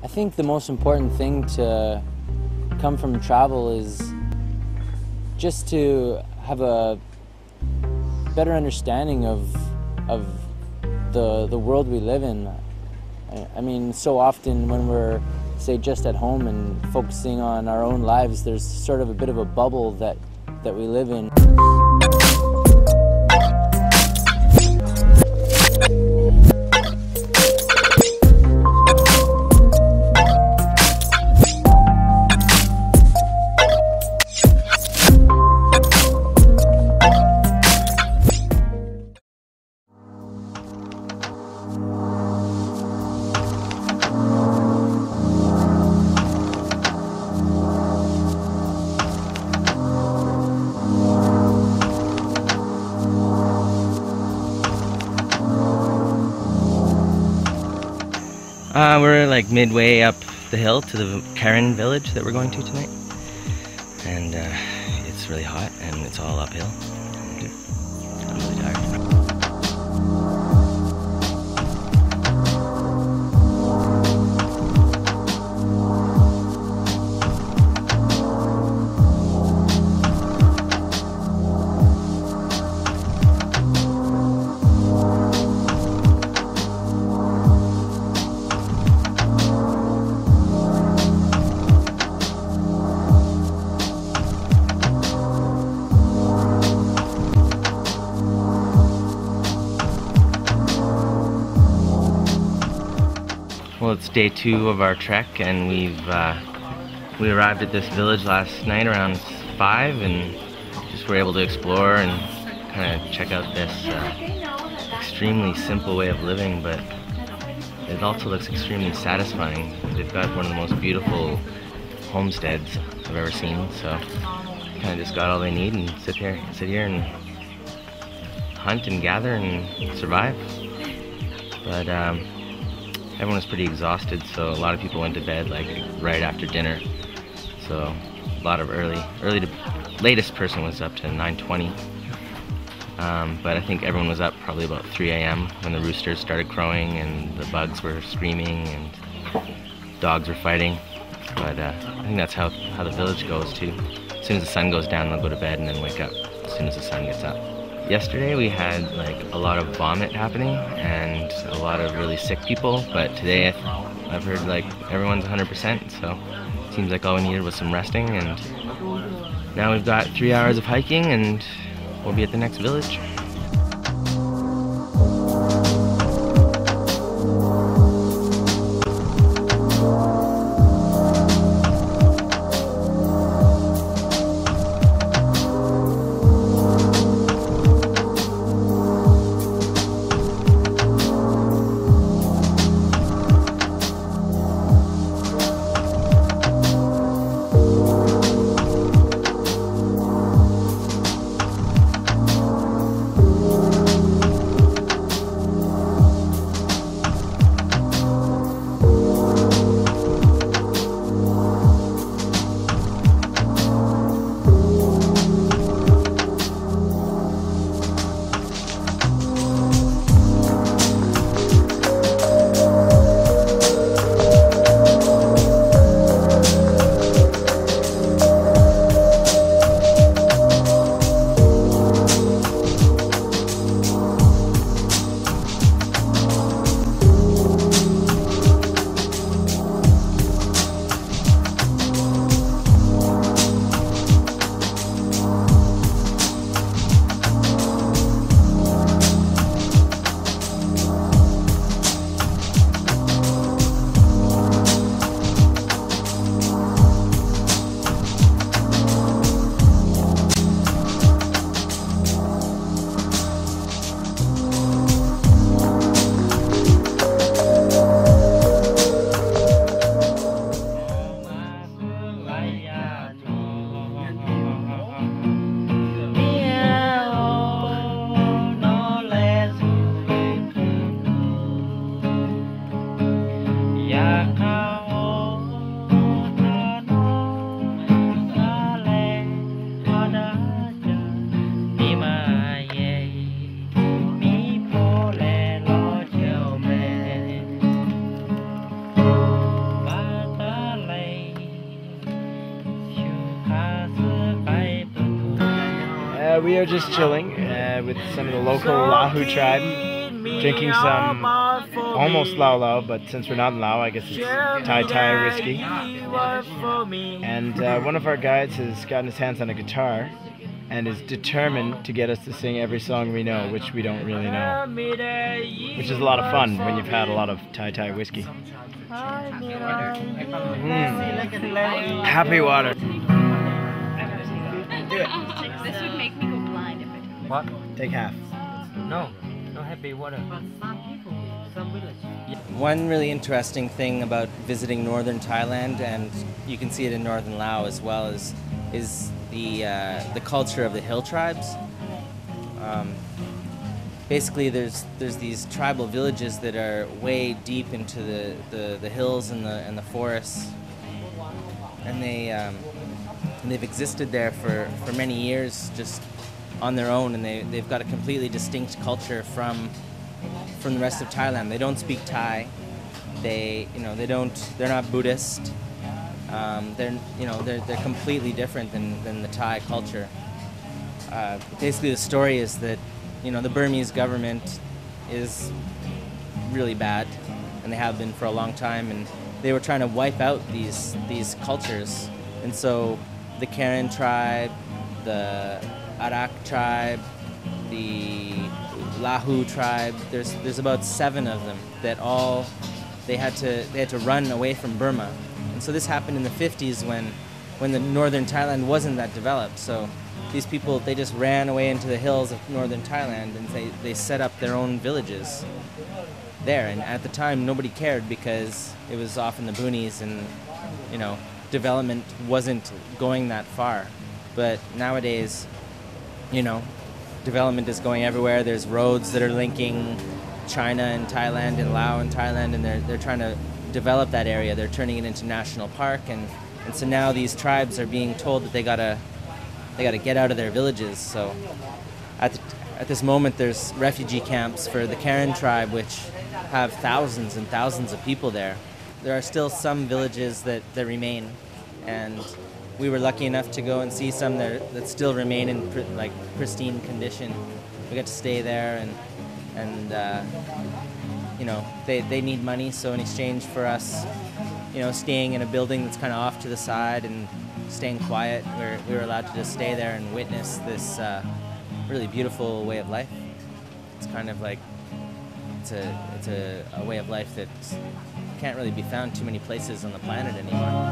I think the most important thing to come from travel is just to have a better understanding of the world we live in. I mean, so often when we're, say, just at home and focusing on our own lives, there's sort of a bit of a bubble that we live in. We're like midway up the hill to the Karen village that we're going to tonight, and it's really hot and it's all uphill. I'm really tired. Well, it's day 2 of our trek, and we arrived at this village last night around 5, and just were able to explore and kind of check out this extremely simple way of living, but it also looks extremely satisfying. They've got one of the most beautiful homesteads I've ever seen, so kind of just got all they need and sit here and hunt and gather and survive. But everyone was pretty exhausted, so a lot of people went to bed like right after dinner. So a lot of latest person was up to 9:20. But I think everyone was up probably about 3 a.m. when the roosters started crowing and the bugs were screaming and dogs were fighting. But I think that's how the village goes too. As soon as the sun goes down, they'll go to bed and then wake up as soon as the sun gets up. Yesterday we had like a lot of vomit happening and a lot of really sick people, but today I've heard like everyone's 100%, so it seems like all we needed was some resting, and now we've got 3 hours of hiking and we'll be at the next village. We are just chilling with some of the local Lahu tribe, drinking some almost Lao Lao, but since we're not in Lao, I guess it's Thai whiskey. And one of our guides has gotten his hands on a guitar and is determined to get us to sing every song we know, which we don't really know. Which is a lot of fun when you've had a lot of Thai whiskey. Happy water. This would make me go blind if it. What? Take half. No happy water. One really interesting thing about visiting northern Thailand, and you can see it in northern Laos as well, is the culture of the hill tribes. Basically, there's these tribal villages that are way deep into the hills and the forests, and they've existed there for many years just on their own, and they've got a completely distinct culture from the rest of Thailand. They don't speak Thai. They're not Buddhist. They're completely different than the Thai culture. Basically, the story is that the Burmese government is really bad, and they have been for a long time, and they were trying to wipe out these cultures. And so the Karen tribe, the Arak tribe, the Lahu tribe, there's about 7 of them that all they had to run away from Burma. And so this happened in the 50s when the northern Thailand wasn't that developed. So these people, they just ran away into the hills of northern Thailand, and they set up their own villages there. And at the time, nobody cared because it was off in the boonies, and development wasn't going that far. But nowadays, development is going everywhere. There's roads that are linking China and Thailand and Laos and Thailand, and they're trying to develop that area. They're turning it into national park, and so now these tribes are being told that they gotta get out of their villages. So at this moment, there's refugee camps for the Karen tribe, which have thousands and thousands of people there. There are still some villages that remain, and we were lucky enough to go and see some that still remain in pristine condition. We got to stay there, and they need money, so in exchange for us, staying in a building that's kind of off to the side and staying quiet, we were allowed to just stay there and witness this really beautiful way of life. It's kind of like it's a way of life that can't really be found too many places on the planet anymore.